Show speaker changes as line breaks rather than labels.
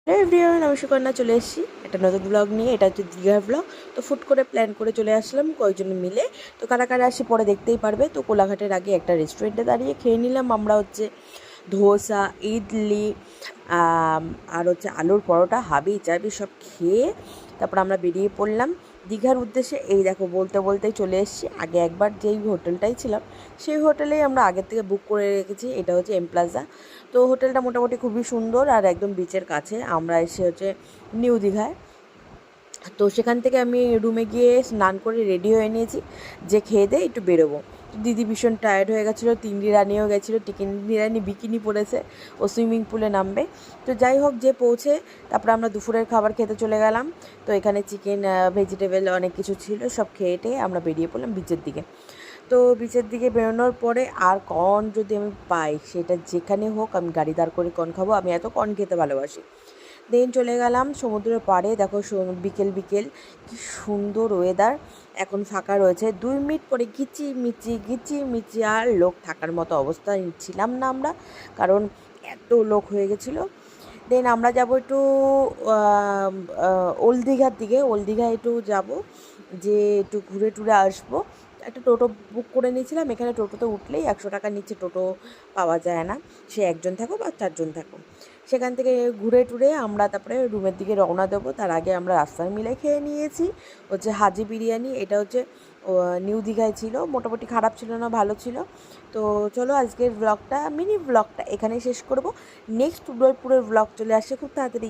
Hello everyone, আমি সুকন্যা চলে এসেছি একটা নতুন ব্লগ নিয়ে। এটা হচ্ছে দীঘার ব্লগ। তো ফুট করে প্ল্যান করে চলে আসলাম কয়েকজন মিলে। তো কারা কারা আসি পরে দেখতেই পারবে। তো কোলাঘাটের আগে একটা রেস্টুরেন্টে দাঁড়িয়ে খেয়ে নিলাম আমরা হচ্ছে ধোসা, ইডলি, আর হচ্ছে আলুর পরোটা, হাবি জাবি সব খেয়ে তারপর আমরা বেরিয়ে পড়লাম দীঘার উদ্দেশ্যে। এই দেখো বলতে বলতেই চলে এসেছি। আগে একবার যেই হোটেলটাই ছিলাম সেই হোটেলেই আমরা আগের থেকে বুক করে রেখেছি। এটা হচ্ছে এম প্লাজা। তো হোটেলটা মোটামুটি খুবই সুন্দর আর একদম বিচের কাছে। আমরা এসে হচ্ছে নিউ দীঘায়। তো সেখান থেকে আমি রুমে গিয়ে স্নান করে রেডি হয়ে নিয়েছি যে খেয়ে দিয়ে একটু বেরোবো। তো দিদি ভীষণ টায়ার্ড হয়ে গেছিলো, তিন্ডি রানিও গেছিলো, তিন্ডি রানি বিকিনি পরেছে, ও সুইমিং পুলে নামবে। তো যাই হোক, যে পৌঁছে তারপরে আমরা দুপুরের খাবার খেতে চলে গেলাম। তো এখানে চিকেন, ভেজিটেবল অনেক কিছু ছিল, সব খেয়ে টেয়ে আমরা বেরিয়ে পড়লাম বিচের দিকে। তো বিচের দিকে বেরোনোর পরে আর কর্ন যদি আমি পাই, সেটা যেখানে হোক আমি গাড়ি দাঁড় করে কর্ন খাবো। আমি এত কর্ন খেতে ভালোবাসি। দেন চলে গেলাম সমুদ্রের পাড়ে। দেখো বিকেল বিকেল কি সুন্দর ওয়েদার। এখন ফাঁকা রয়েছে। 2 মিনিট পরে গিচি আর লোক থাকার মতো অবস্থায় ছিলাম না আমরা, কারণ এত লোক হয়ে গেছিলো। দেন আমরা যাব একটু ওল্ড দীঘার দিকে। ওল্ড দীঘা একটু যাব, যে একটু ঘুরে টুরে আসবো। একটা টোটো বুক করে নিয়েছিলাম। এখানে টোটোতে উঠলেই 100 টাকা নিচে টোটো পাওয়া যায় না, সে একজন থাকো বা 4জন থাকো। সেখান থেকে ঘুরে টুরে আমরা তারপরে রুমের দিকে রওনা দেবো। তার আগে আমরা রাস্তায় মিলে খেয়ে নিয়েছি হচ্ছে হাজি বিরিয়ানি। এটা হচ্ছে নিউ দীঘায় ছিল, মোটামুটি খারাপ ছিল না, ভালো ছিল। তো চলো আজকের ব্লগটা, মিনি ব্লগটা এখানেই শেষ করব। নেক্সট উদয়পুরের ব্লগ চলে আসছে খুব তাড়াতাড়ি।